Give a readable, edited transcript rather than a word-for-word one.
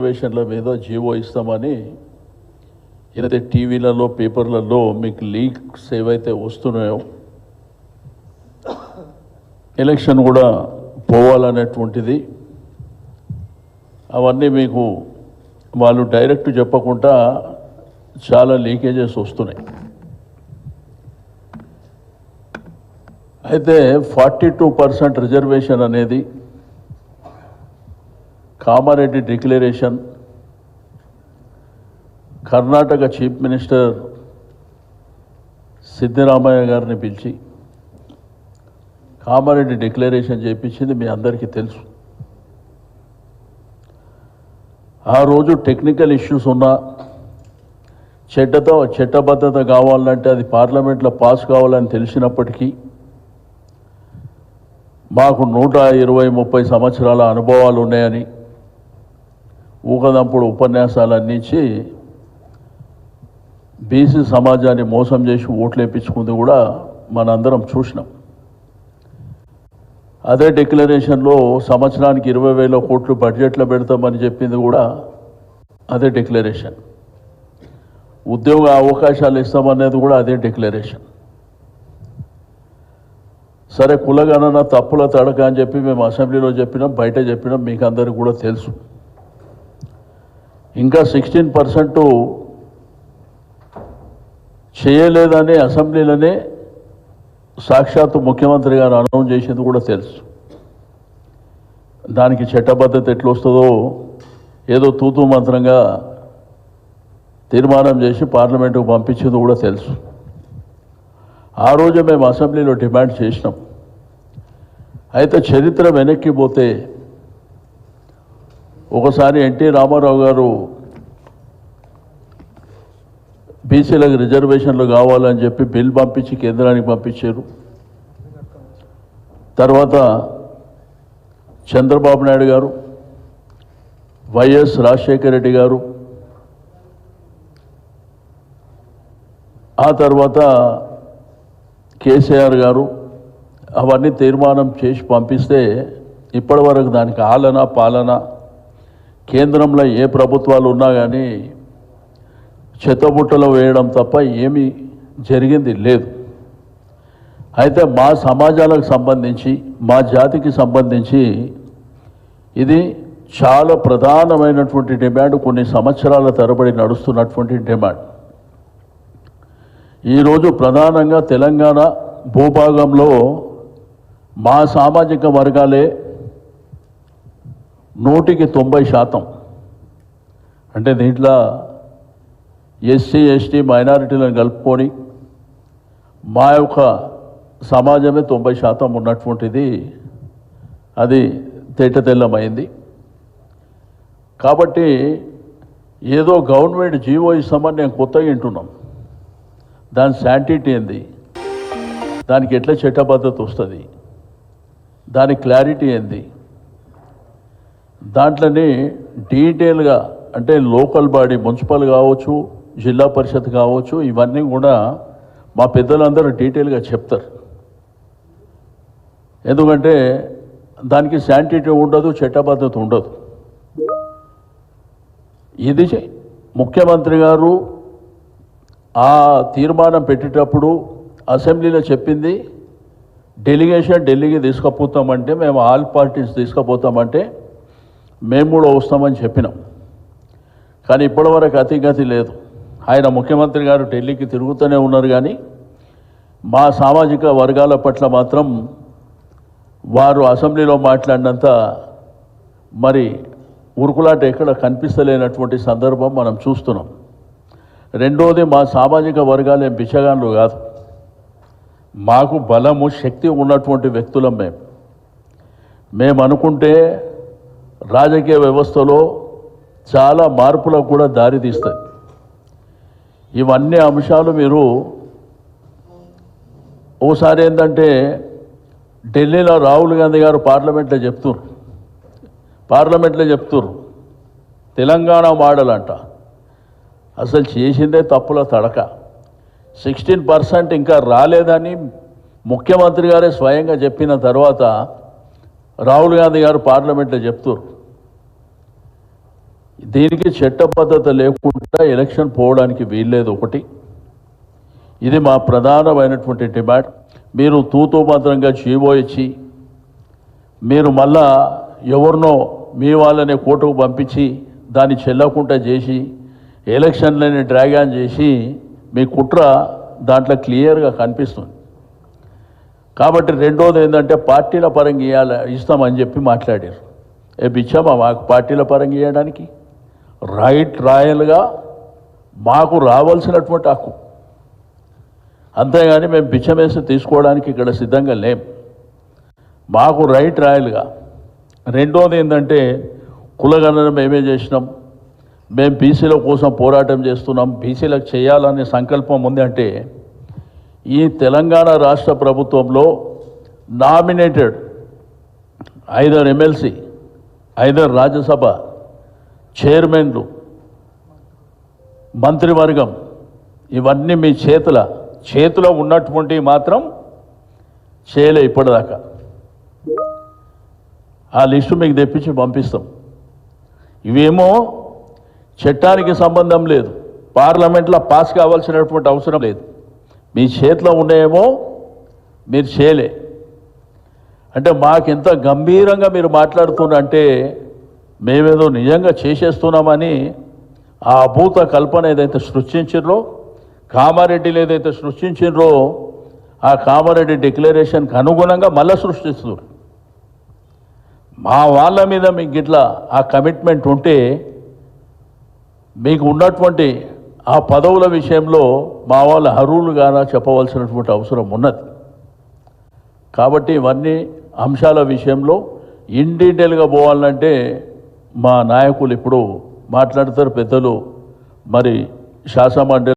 రిజర్వేషన్ల మీద జీవో ఇస్తామని ఏదైతే టీవీలలో పేపర్లలో మీకు లీక్స్ ఏవైతే వస్తున్నాయో ఎలక్షన్ కూడా పోవాలనేటువంటిది అవన్నీ మీకు వాళ్ళు డైరెక్ట్ చెప్పకుండా చాలా లీకేజెస్ వస్తున్నాయి. అయితే 42% రిజర్వేషన్ అనేది Kamareddy declaration Karnataka chief minister Siddaramaiah గారిని పిలిచి కామారెడ్డి డిక్లరేషన్ చేయించింది మీ అందరికీ తెలుసు. ఆ రోజు టెక్నికల్ ఇష్యూస్ ఉన్నా చట్టబద్ధత కావాలంటే అది పార్లమెంట్లో పాస్ కావాలని తెలిసినప్పటికీ మాకు 120-30 సంవత్సరాల అనుభవాలు ఉన్నాయని ఊకదంపుడు ఉపన్యాసాలు అందించి బీసీ సమాజాన్ని మోసం చేసి ఓట్లు వేయించుకుంది కూడా మనందరం చూసినాం. అదే డిక్లరేషన్లో సంవత్సరానికి 20,000 కోట్లు బడ్జెట్లో పెడతామని చెప్పింది కూడా అదే డిక్లరేషన్. ఉద్యోగ అవకాశాలు ఇస్తామనేది కూడా అదే డిక్లరేషన్. సరే కులగణన తప్పుల తడక అని చెప్పి మేము అసెంబ్లీలో చెప్పినాం, బయట చెప్పినాం, మీకు అందరికీ కూడా తెలుసు. ఇంకా 16% చేయలేదని అసెంబ్లీలోనే సాక్షాత్తు ముఖ్యమంత్రి గారు అనౌన్స్ చేసేది కూడా తెలుసు. దానికి చట్టబద్ధత ఎట్లా వస్తుందో ఏదో తూతూ మంత్రంగా తీర్మానం చేసి పార్లమెంటుకు పంపించేది కూడా తెలుసు. ఆ రోజు మేము అసెంబ్లీలో డిమాండ్ చేసినాం. అయితే చరిత్ర వెనక్కి పోతే ఒకసారి ఎన్టీ రామారావు గారు బీసీలకు రిజర్వేషన్లు కావాలని చెప్పి బిల్ పంపించి కేంద్రానికి పంపించారు. తర్వాత చంద్రబాబు నాయుడు గారు, వైఎస్ రాజశేఖర రెడ్డి గారు, ఆ తర్వాత కేసీఆర్ గారు అవన్నీ తీర్మానం చేసి పంపిస్తే ఇప్పటి వరకు దానికి ఆలన పాలన కేంద్రంలో ఏ ప్రభుత్వాలు ఉన్నా కానీ చెత్తబుట్టలో వేయడం తప్ప ఏమీ జరిగింది లేదు. అయితే మా సమాజాలకు సంబంధించి మా జాతికి సంబంధించి ఇది చాలా ప్రధానమైనటువంటి డిమాండ్, కొన్ని సంవత్సరాల తరబడి నడుస్తున్నటువంటి డిమాండ్. ఈరోజు ప్రధానంగా తెలంగాణ భూభాగంలో మా సామాజిక వర్గాలే 100% అంటే దీంట్లో ఎస్సీ ఎస్టీ మైనారిటీలను కలుపుకొని మా యొక్క సమాజమే 90% ఉన్నటువంటిది అది తేటతెల్లమైంది. కాబట్టి ఏదో గవర్నమెంట్ జీవో ఇస్తామని నేను కొత్తగా వింటున్నాం. దాని శాంటిటీ ఏంది, దానికి ఎట్లా చట్టబద్ధత వస్తుంది, దాని క్లారిటీ ఏంది, దాంట్లోనే డీటెయిల్గా అంటే లోకల్ బాడీ మున్సిపల్ కావచ్చు, జిల్లా పరిషత్ కావచ్చు, ఇవన్నీ కూడా మా పెద్దలందరూ డీటెయిల్గా చెప్తారు. ఎందుకంటే దానికి శాంటిటీ ఉండదు, చట్టబద్ధత ఉండదు. ఇది ముఖ్యమంత్రి గారు ఆ తీర్మానం పెట్టేటప్పుడు అసెంబ్లీలో చెప్పింది డెలిగేషన్ ఢిల్లీకి తీసుకుపోతామంటే, మేము ఆల్ పార్టీస్ తీసుకుపోతామంటే మేము కూడా వస్తామని చెప్పినాం. కానీ ఇప్పటివరకు అతిగతి లేదు. ఆయన ముఖ్యమంత్రి గారు ఢిల్లీకి తిరుగుతూనే ఉన్నారు, కానీ మా సామాజిక వర్గాల పట్ల మాత్రం వారు అసెంబ్లీలో మాట్లాడినంత మరి ఉరుకులాట ఎక్కడ కనిపిస్తలేనటువంటి సందర్భం మనం చూస్తున్నాం. రెండోది, మా సామాజిక వర్గాలు ఏం బిచ్చగాన్లు కాదు, మాకు బలము శక్తి ఉన్నటువంటి వ్యక్తులం. మేము అనుకుంటే రాజకీయ వ్యవస్థలో చాలా మార్పులకు కూడా దారితీస్తాయి. ఇవన్నీ అంశాలు మీరు ఓసారి ఏంటంటే ఢిల్లీలో రాహుల్ గాంధీ గారు పార్లమెంట్లో చెప్తున్నారు తెలంగాణ మోడల్ అంట. అసలు చేసిందే తప్పుల తడక. 16% ఇంకా రాలేదని ముఖ్యమంత్రి గారే స్వయంగా చెప్పిన తర్వాత రాహుల్ గాంధీ గారు పార్లమెంట్లో చెప్తారు దీనికి చట్టబద్ధత లేకుండా ఎలక్షన్ పోవడానికి వీల్లేదు. ఒకటి, ఇది మా ప్రధానమైనటువంటి డిమాండ్. మీరు తూతూ మాత్రంగా జీవో ఇచ్చి మీరు మళ్ళా ఎవరినో మీ వాళ్ళనే కోర్టుకు పంపించి దాన్ని చెల్లకుండా చేసి ఎలక్షన్లని డ్రాగ్ ఆన్ చేసి మీ కుట్ర దాంట్లో క్లియర్గా కనిపిస్తుంది. కాబట్టి రెండోది ఏంటంటే పార్టీల పరంగా ఇస్తామని చెప్పి మాట్లాడారు. ఇచ్చామా మాకు పార్టీల పరంగా ఇవ్వడానికి? రైట్ రాయల్గా మాకు రావాల్సినటువంటి హక్కు, అంతేగాని మేము బిచ్చమేసి తీసుకోవడానికి ఇక్కడ సిద్ధంగా లేం. మాకు రైట్ రాయల్గా. రెండోది ఏంటంటే కులగణన మేమే చేసినాం, మేము బీసీల కోసం పోరాటం చేస్తున్నాం, బీసీలకు చేయాలనే సంకల్పం ఉంది. అంటే ఈ తెలంగాణ రాష్ట్ర ప్రభుత్వంలో nominated either MLC, either Rajya Sabha చైర్మన్లు, మంత్రివర్గం, ఇవన్నీ మీ చేతిలో ఉన్నటువంటి మాత్రం చేయలే ఇప్పటిదాకా. ఆ లిస్టు మీకు తెప్పించి పంపిస్తాం. ఇవేమో చట్టానికి సంబంధం లేదు, పార్లమెంట్లో పాస్ కావాల్సినటువంటి అవసరం లేదు. మీ చేతిలో ఉన్నాయేమో మీరు చేయలే. అంటే మాకెంత గంభీరంగా మీరు మాట్లాడుతున్నారంటే మేమేదో నిజంగా చేసేస్తున్నామని ఆ అభూత కల్పన ఏదైతే సృష్టించారో, కామారెడ్డిలో ఏదైతే సృష్టించారో ఆ కామారెడ్డి డిక్లరేషన్కి అనుగుణంగా మళ్ళీ సృష్టిస్తున్నారు. మా వాళ్ళ మీద మీకు ఇట్లా ఆ కమిట్మెంట్ ఉంటే మీకు ఉన్నటువంటి ఆ పదవుల విషయంలో మా వాళ్ళ అర్హులుగానా చెప్పవలసినటువంటి అవసరం ఉన్నది. కాబట్టి ఇవన్నీ అంశాల విషయంలో ఇన్ డీటెయిల్గా పోవాలంటే మా నాయకులు ఇప్పుడు మాట్లాడతారు, పెద్దలు. మరి శాసనమండలి